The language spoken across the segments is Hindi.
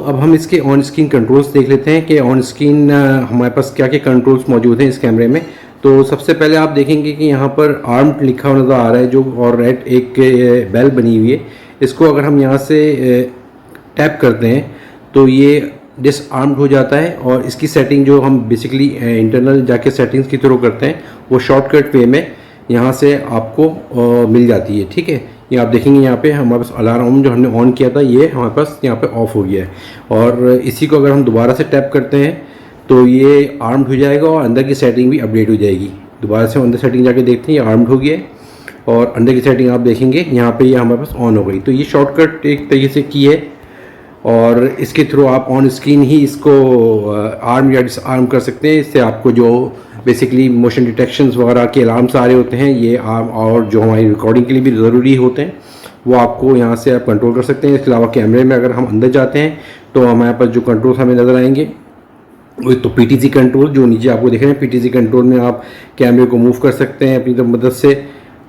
अब हम इसके ऑन स्क्रीन कंट्रोल्स देख लेते हैं कि ऑन स्क्रीन हमारे पास क्या क्या कंट्रोल्स मौजूद हैं इस कैमरे में। तो सबसे पहले आप देखेंगे कि यहाँ पर आर्म लिखा हुआ नज़र आ रहा है जो, और रेड एक बेल बनी हुई है। इसको अगर हम यहाँ से टैप करते हैं तो ये डिसआर्म्ड हो जाता है, और इसकी सेटिंग जो हम बेसिकली इंटरनल जाके सेटिंग्स की थ्रू करते हैं वो शॉर्टकट वे में यहाँ से आपको मिल जाती है। ठीक है, ये आप देखेंगे यहाँ पे हमारे पास अलार्म जो हमने ऑन किया था ये हमारे पास यहाँ पे ऑफ हो गया है, और इसी को अगर हम दोबारा से टैप करते हैं तो ये आर्म्ड हो जाएगा और अंदर की सेटिंग भी अपडेट हो जाएगी। दोबारा से अंदर सेटिंग जाके देखते हैं, ये आर्म्ड हो गया है और अंदर की सेटिंग आप देखेंगे यहाँ पे ये हमारे पास ऑन हो गई। तो ये शॉर्टकट एक तरीके से की है, और इसके थ्रू आप ऑन स्क्रीन ही इसको आर्म या डिसआर्म कर सकते हैं। इससे आपको जो बेसिकली मोशन डिटेक्शंस वगैरह के अलार्म्स आ रहे होते हैं ये आर्म, और जो हमारी रिकॉर्डिंग के लिए भी ज़रूरी होते हैं वो आपको यहाँ से आप कंट्रोल कर सकते हैं। इसके अलावा कैमरे में अगर हम अंदर जाते हैं तो हमारे पास जो कंट्रोल हमें नज़र आएंगे वो तो पीटीजी कंट्रोल जो नीचे आपको देख रहे हैं, पीटीजी कंट्रोल में आप कैमरे को मूव कर सकते हैं अपनी मदद से,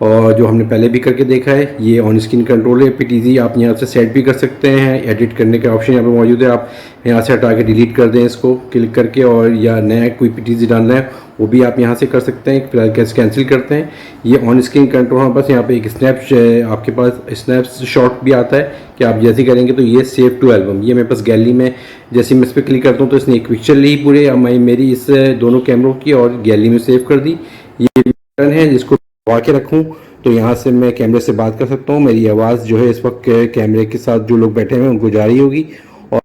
और जो हमने पहले भी करके देखा है ये ऑन स्क्रीन कंट्रोल है। पीटीजी आप यहाँ से सेट भी कर सकते हैं, एडिट करने का ऑप्शन यहाँ पे मौजूद है, आप यहाँ से हटा के डिलीट कर दें इसको क्लिक करके, और या नया कोई पीटीजी डालना है वो भी आप यहाँ से कर सकते हैं। फिलहाल कैसे कैंसिल करते हैं, ये ऑन स्क्रीन कंट्रोल हमारे पास यहाँ पे एक स्नैप आपके पास स्नैप शॉट भी आता है कि आप जैसे करेंगे तो ये सेव टू एल्बम, ये मेरे पास गैलरी में जैसे मैं इस पर क्लिक करता हूँ तो इसने एक पिक्चर ली पूरे मेरी इस दोनों कैमरों की और गैलरी में सेव कर दी। ये बटन है जिसको दबा के रखूँ तो यहाँ से मैं कैमरे से बात कर सकता हूँ, मेरी आवाज़ जो है इस वक्त कैमरे के साथ जो लोग बैठे हुए हैं उनको जा रही होगी, और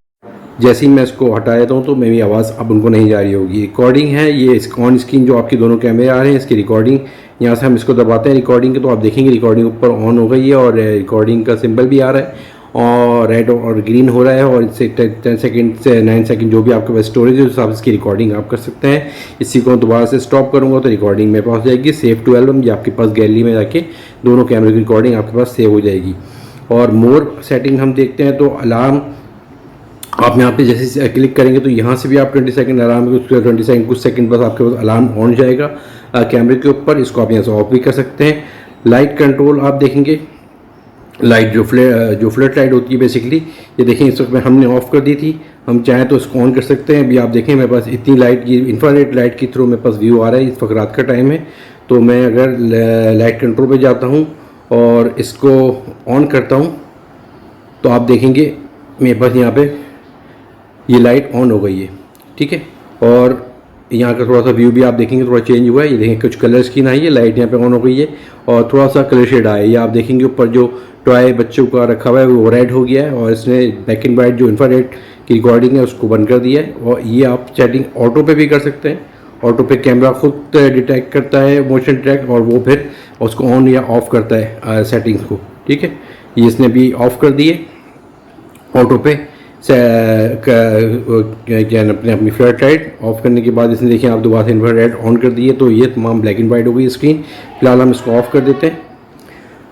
जैसे ही मैं इसको हटा देता हूँ तो मेरी आवाज़ अब उनको नहीं जा रही होगी। रिकॉर्डिंग है ये ऑन स्क्रीन जो आपके दोनों कैमरे आ रहे हैं इसकी रिकॉर्डिंग, यहाँ से हम इसको दबाते हैं रिकॉर्डिंग के तो आप देखेंगे रिकॉर्डिंग ऊपर ऑन हो गई है और रिकॉर्डिंग का सिंबल भी आ रहा है और रेड और ग्रीन हो रहा है, और इससे 10 सेकंड से 9 सेकंड जो भी आपके पास स्टोरेज है उस हिसाब से इसकी रिकॉर्डिंग आप कर सकते हैं। इसी को दोबारा से स्टॉप करूंगा तो रिकॉर्डिंग मेरे पास जाएगी सेव टू एल्बम, ये आपके पास गैलरी में जाके दोनों कैमरे की रिकॉर्डिंग आपके पास सेव हो जाएगी। और मोर सेटिंग हम देखते हैं तो अलार्म आप यहाँ पे जैसे क्लिक करेंगे तो यहाँ से भी आप 20 सेकंड अलार्म 20 सेकंड कुछ सेकंड बस आपके पास अलार्म ऑन जाएगा कैमरे के ऊपर, इसको आप यहाँ से ऑफ भी कर सकते हैं। लाइट कंट्रोल आप देखेंगे, लाइट जो फ्लड लाइट होती है बेसिकली, ये देखें इस वक्त में हमने ऑफ़ कर दी थी, हम चाहें तो इसको ऑन कर सकते हैं। अभी आप देखें मेरे पास इतनी लाइट, ये इंफ्रारेड लाइट के थ्रू मेरे पास व्यू आ रहा है, इस वक्त रात का टाइम है, तो मैं अगर लाइट कंट्रोल पे जाता हूँ और इसको ऑन करता हूँ तो आप देखेंगे मेरे पास यहाँ पे ये लाइट ऑन हो गई है। ठीक है, और यहाँ का थोड़ा सा व्यू भी आप देखेंगे थोड़ा चेंज हुआ है, ये देखें कुछ कलर स्कीन आई है, लाइट यहाँ पे ऑन हो गई है और थोड़ा सा कलर शेड आया है। ये आप देखेंगे ऊपर जो टॉय बच्चों का रखा हुआ है वो रेड हो गया है, और इसने ब्लैक एंड वाइट जो इंफ्रारेड की रिकॉर्डिंग है उसको बंद कर दिया है। और ये आप सेटिंग ऑटो पे भी कर सकते हैं, ऑटो पे कैमरा खुद डिटेक्ट करता है मोशन ट्रैक और वो फिर उसको ऑन या ऑफ करता है सेटिंग्स को। ठीक है, ये इसने भी ऑफ कर दिए ऑटो पे अपनी फ्लड लाइट ऑफ करने के बाद इसने देखिए आप दोबारा से इंफ्रारेड ऑन कर दिए तो ये तमाम ब्लैक एंड वाइट हो गई स्क्रीन। फिलहाल हम इसको ऑफ कर देते हैं,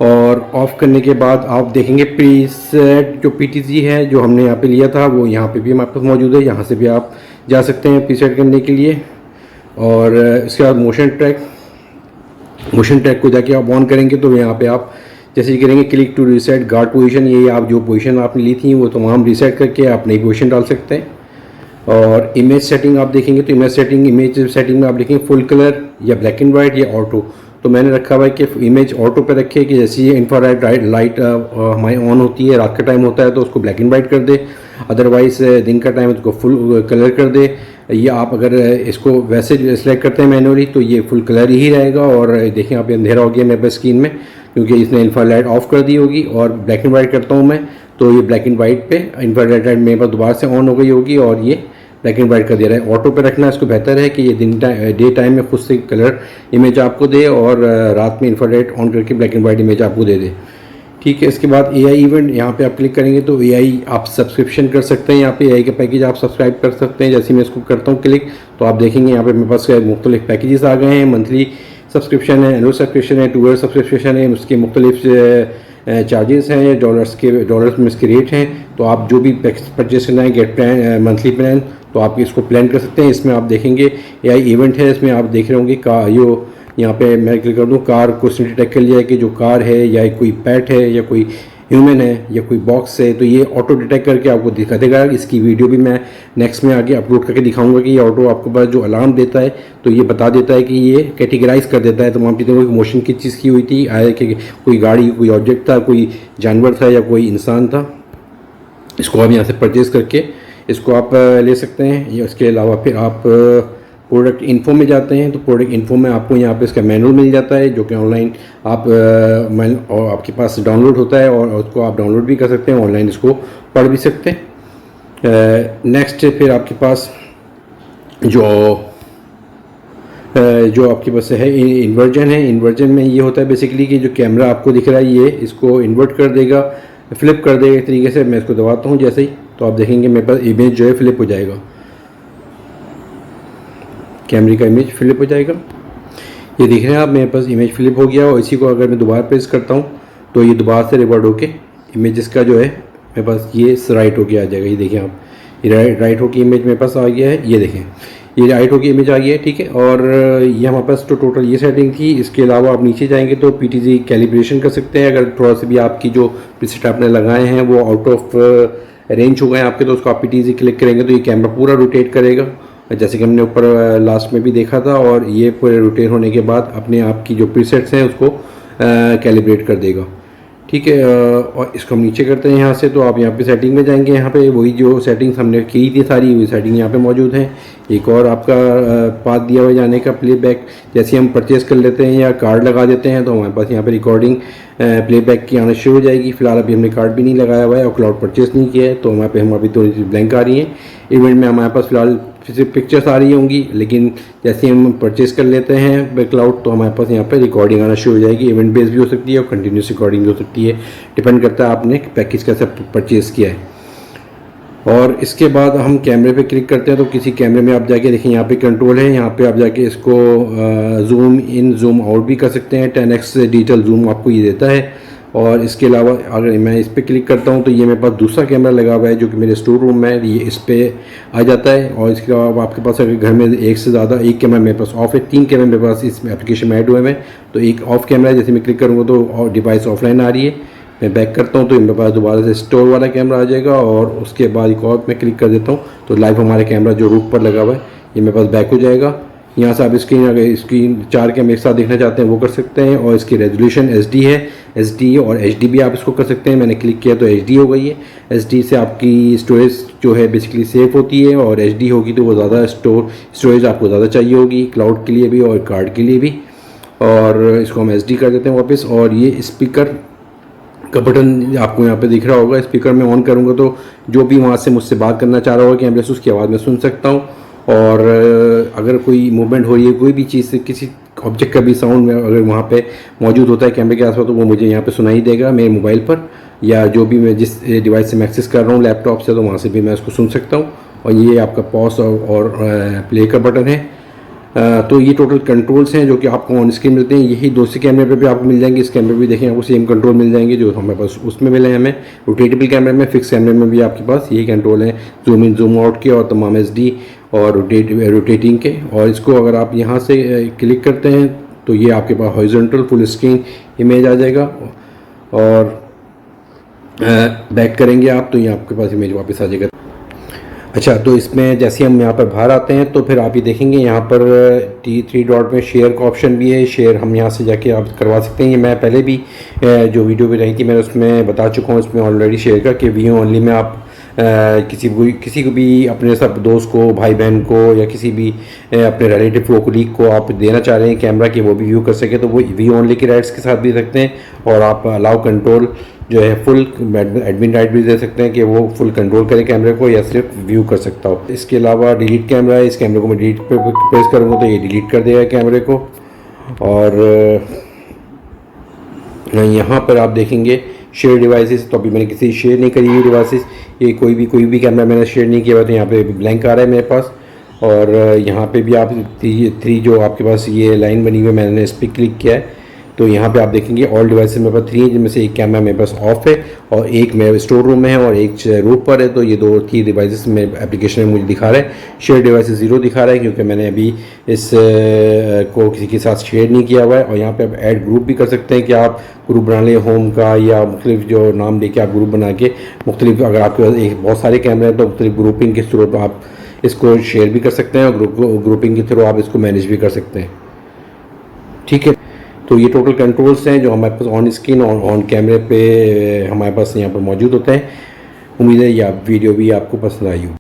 और ऑफ़ करने के बाद आप देखेंगे प्रीसेट जो पीटीजी है जो हमने यहाँ पे लिया था वो यहाँ पे भी हमारे पास मौजूद है, यहाँ से भी आप जा सकते हैं प्रीसेट करने के लिए। और इसके बाद मोशन ट्रैक को जाके आप ऑन करेंगे तो यहाँ पे आप जैसे ही करेंगे click to reset guard position, ये आप जो पोजीशन आपने ली थी वो तमाम रीसेट करके आप नई पोजीशन डाल सकते हैं। और इमेज सेटिंग आप देखेंगे तो इमेज सेटिंग में आप देखेंगे फुल कलर या ब्लैक एंड वाइट या ऑटो, तो मैंने रखा हुआ है कि इमेज ऑटो पे रखे कि जैसे ये इंफ्रारेड लाइट हमारी ऑन होती है, रात का टाइम होता है तो उसको ब्लैक एंड वाइट कर दे, अदरवाइज दिन का टाइम है तो उसको फुल कलर कर दे। ये आप अगर इसको वैसे सेलेक्ट करते हैं मैनुअली तो ये फुल कलर ही रहेगा। और देखें आप अंधेरा हो गया मेरे पास स्क्रीन में क्योंकि इसने इंफ्रारेड ऑफ कर दी होगी, और ब्लैक एंड वाइट करता हूँ मैं तो ये ब्लैक एंड वाइट पे इंफ्रारेड लाइट मेरे पास दोबारा से ऑन हो गई होगी और ये ब्लैक एंड वाइट कर दे रहा है। ऑटो पे रखना इसको बेहतर है कि ये डे टाइम में खुद से कलर इमेज आपको दे और रात में इंफ्रारेड ऑन करके ब्लैक एंड वाइट इमेज आपको दे दे। ठीक है, इसके बाद AI इवेंट यहाँ पे आप क्लिक करेंगे तो AI आप सब्सक्रिप्शन कर सकते हैं, यहाँ पे AI के पैकेज आप सब्सक्राइब कर सकते हैं। जैसे मैं इसको करता हूँ क्लिक तो आप देखेंगे यहाँ पे मेरे पास मुख्तलिफ पैकेजेस आ गए हैं, मंथली सब्सक्रिप्शन है, एनुअल सब्सक्रिप्शन है, 2 ईयर सब्सक्रिप्शन है, उसके मुख्तलिफ चार्जेस हैं, डॉलर्स में इसके रेट हैं। तो आप जो भी परचेस करना है गेट प्लान मंथली प्लान तो आप इसको प्लान कर सकते हैं। इसमें आप देखेंगे AI इवेंट है, इसमें आप देख रहे होंगे यहाँ पे मैं क्लिक कर दूँ कार को डिटेक्ट कर लिया है कि जो कार है या कोई पेट है या कोई ह्यूमन है या कोई बॉक्स है, तो ये ऑटो डिटेक्ट करके आपको दिखा देगा। इसकी वीडियो भी मैं नेक्स्ट में आगे अपलोड करके दिखाऊंगा कि ये ऑटो आपको पास जो अलार्म देता है तो ये बता देता है कि ये कैटेगराइज कर देता है तमाम चीज़ों को, मोशन किस चीज़ की हुई थी, आया कि कोई गाड़ी, कोई ऑब्जेक्ट था, कोई जानवर था या कोई इंसान था। इसको आप यहाँ से परचेज़ करके इसको आप ले सकते हैं। या इसके अलावा फिर आप प्रोडक्ट इन्फो में जाते हैं तो प्रोडक्ट इन्फो में आपको यहाँ पे इसका मैनुअल मिल जाता है जो कि ऑनलाइन आप और आपके पास डाउनलोड होता है और उसको आप डाउनलोड भी कर सकते हैं, ऑनलाइन इसको पढ़ भी सकते हैं। नेक्स्ट फिर आपके पास जो आपके पास है इन्वर्जन है। इन्वर्जन में ये होता है बेसिकली कि जो कैमरा आपको दिख रहा है ये इसको इन्वर्ट कर देगा, फ्लिप कर देगा एक तरीके से। मैं इसको दबाता हूँ जैसे ही, तो आप देखेंगे मेरे पास इमेज जो है फ्लिप हो जाएगा, कैमरे का इमेज फ्लिप हो जाएगा। ये देख रहे हैं आप, मेरे पास इमेज फ्लिप हो गया। और इसी को अगर मैं दोबारा प्रेस करता हूँ तो ये दोबारा से रिवर्ट होके इमेजेस का जो है मेरे पास ये राइट होके आ जाएगा। ये देखें आप, ये राइट होके इमेज मेरे पास आ गया है। ये देखें, ये राइट होके इमेज आ गया है, ठीक है। और ये हमारे पास तो टोटल ये सेटिंग थी। इसके अलावा आप नीचे जाएंगे तो PTZ कैलिब्रेशन कर सकते हैं। अगर थोड़ा सा भी आपकी जो प्रीसेट आपने लगाए हैं वो आउट ऑफ रेंज हो गए हैं आपके, तो उसको आप PTZ क्लिक करेंगे तो ये कैमरा पूरा रोटेट करेगा, जैसे कि हमने ऊपर लास्ट में भी देखा था। और ये पूरे रोटेट होने के बाद अपने आप की जो प्रीसेट्स हैं उसको कैलिब्रेट कर देगा, ठीक है। और इसको हम नीचे करते हैं यहाँ से, तो आप यहाँ पे सेटिंग में जाएंगे। यहाँ पे वही जो सेटिंग्स हमने की थी सारी वही सेटिंग यहाँ पे मौजूद हैं। एक और आपका पाथ दिया हुआ जाने का प्लेबैक, जैसे हम परचेज़ कर लेते हैं या कार्ड लगा देते हैं तो हमारे पास यहाँ पे रिकॉर्डिंग प्लेबैक की आना शुरू हो जाएगी। फिलहाल अभी हमने कार्ड भी नहीं लगाया हुआ है और क्लाउड परचेज़ नहीं किया है, तो हमारे पे हम अभी तो ब्लैंक आ रही हैं। इवेंट में हमारे पास फिलहाल सिर्फ पिक्चर्स आ रही होंगी, लेकिन जैसे हम परचेज़ कर लेते हैं क्लाउड तो हमारे पास यहाँ पे रिकॉर्डिंग आना शुरू हो जाएगी। इवेंट बेस भी हो सकती है और कंटिन्यूस रिकॉर्डिंग भी हो सकती है, डिपेंड करता है आपने पैकेज कैसे परचेज़ किया है। और इसके बाद हम कैमरे पे क्लिक करते हैं तो किसी कैमरे में आप जाके देखें यहाँ पे कंट्रोल है, यहाँ पे आप जाके इसको जूम इन जूम आउट भी कर सकते हैं। 10x डिजिटल जूम आपको ये देता है। और इसके अलावा अगर मैं इस पर क्लिक करता हूँ तो ये मेरे पास दूसरा कैमरा लगा हुआ है जो कि मेरे स्टोर रूम में है, ये इस पर आ जाता है। और इसके अलावा आपके पास अगर घर में एक से ज़्यादा एक कैमरा मेरे पास ऑफ है, 3 कैमरे मेरे पास इस एप्लीकेशन में ऐड हुए हैं, तो एक ऑफ कैमरा है, जैसे मैं क्लिक करूँगा तो डिवाइस ऑफलाइन आ रही है। मैं बैक करता हूँ तो मेरे पास दोबारा से स्टोर वाला कैमरा आ जाएगा। और उसके बाद एक और मैं क्लिक कर देता हूँ तो लाइव हमारा कैमरा जो रूफ पर लगा हुआ है ये मेरे पास बैक हो जाएगा। यहाँ से आप स्क्रीन अगर स्क्रीन 4 कैमरे एक साथ देखना चाहते हैं वो कर सकते हैं। और इसकी रेजोल्यूशन HD है, SD और HD भी आप इसको कर सकते हैं। मैंने क्लिक किया तो HD हो गई है। SD से आपकी स्टोरेज जो है बेसिकली सेफ होती है और HD होगी तो वो ज़्यादा स्टोरेज आपको ज़्यादा चाहिए होगी, क्लाउड के लिए भी और कार्ड के लिए भी। और इसको हम SD कर देते हैं वापस। और ये स्पीकर का बटन आपको यहाँ पे दिख रहा होगा, स्पीकर में ऑन करूँगा तो जो भी वहाँ से मुझसे बात करना चाह रहा होगा कैमरे से उसकी आवाज़ मैं सुन सकता हूँ। और अगर कोई मूवमेंट हो रही है कोई भी चीज़ से, किसी ऑब्जेक्ट का भी साउंड में अगर वहाँ पे मौजूद होता है कैमरे के आसपास तो वो मुझे यहाँ पे सुनाई देगा मेरे मोबाइल पर, या जो भी मैं जिस डिवाइस से मैं एक्सेस कर रहा हूँ लैपटॉप से, तो वहाँ से भी मैं उसको सुन सकता हूँ। और ये आपका पॉज और प्ले का बटन है। तो ये टोटल कंट्रोल्स हैं जो कि आपको ऑन स्क्रीन मिलते हैं। यही दूसरे कैमरे पे भी आपको मिल जाएंगे, इस कैमरे भी देखें आपको सेम कंट्रोल मिल जाएंगे जो हमारे पास उसमें मिले हैं हमें। रोटेटेबल कैमरे में, फिक्स कैमरे में भी आपके पास यही कंट्रोल हैं, जूम इन जूम आउट के और तमाम SD और रोटेटिंग के। और इसको अगर आप यहाँ से क्लिक करते हैं तो ये आपके पास हॉरिजॉन्टल फुल स्क्रीन इमेज आ जाएगा। और बैक करेंगे आप तो ये आपके पास इमेज वापस आ जाएगा। अच्छा, तो इसमें जैसे हम यहाँ पर बाहर आते हैं तो फिर आप ये देखेंगे यहाँ पर 3 डॉट में शेयर का ऑप्शन भी है। शेयर हम यहाँ से जाके आप करवा सकते हैं। ये मैं पहले भी जो वीडियो भी रही थी मैंने उसमें बता चुका हूँ इसमें ऑलरेडी शेयर का कि वीडियो ओनली में आप किसी को भी अपने सब दोस्त को, भाई बहन को या किसी भी अपने रिलेटिव को, कोलीग को आप देना चाह रहे हैं कैमरा कि वो भी व्यू कर सके तो वो वीडियो ओनली के राइट्स के साथ भी दे सकते हैं। और आप अलाउ कंट्रोल जो है फुल एडमिन राइट भी दे सकते हैं कि वो फुल कंट्रोल करे कैमरे को या सिर्फ व्यू कर सकता हो। इसके अलावा डिलीट कैमरा है, इस कैमरे को मैं डिलीट पे प्रेस करूँगा तो ये डिलीट कर देगा कैमरे को। और यहाँ पर आप देखेंगे शेयर डिवाइसेस, तो अभी मैंने किसी शेयर नहीं करी हुई डिवाइसेस, ये कोई भी कैमरा मैंने शेयर नहीं किया हुआ, तो यहाँ पे ब्लैंक आ रहा है मेरे पास। और यहाँ पे भी आप 3 जो आपके पास ये लाइन बनी हुई है मैंने इस पर क्लिक किया है, तो यहाँ पे आप देखेंगे ऑल डिवाइसेस मेरे पास 3 हैं, जिनमें से एक कैमरा मेरे पास ऑफ है और एक मेरे स्टोर रूम में है और एक रूफ पर है। तो ये 2-3 डिवाइसेस मेरे एप्लीकेशन में मुझे दिखा रहा है। शेयर डिवाइसेस 0 दिखा रहा है क्योंकि मैंने अभी इस को किसी के साथ शेयर नहीं किया हुआ है। और यहाँ पे आप ऐड ग्रुप भी कर सकते हैं कि आप ग्रुप बना लें होम का या मुख्तलिफ जो नाम लेके आप ग्रुप बना के मुख्तलिफ, अगर आपके पास एक बहुत सारे कैमरे हैं तो मुख्तलिफ ग्रुपिंग के थ्रू आप इसको शेयर भी कर सकते हैं और ग्रुपिंग के थ्रू आप इसको मैनेज भी कर सकते हैं। ठीक है, तो ये टोटल कंट्रोल्स हैं जो हमारे पास ऑन स्क्रीन और ऑन कैमरे पे हमारे पास यहाँ पर मौजूद होते हैं। उम्मीद है ये वीडियो भी आपको पसंद आई हो।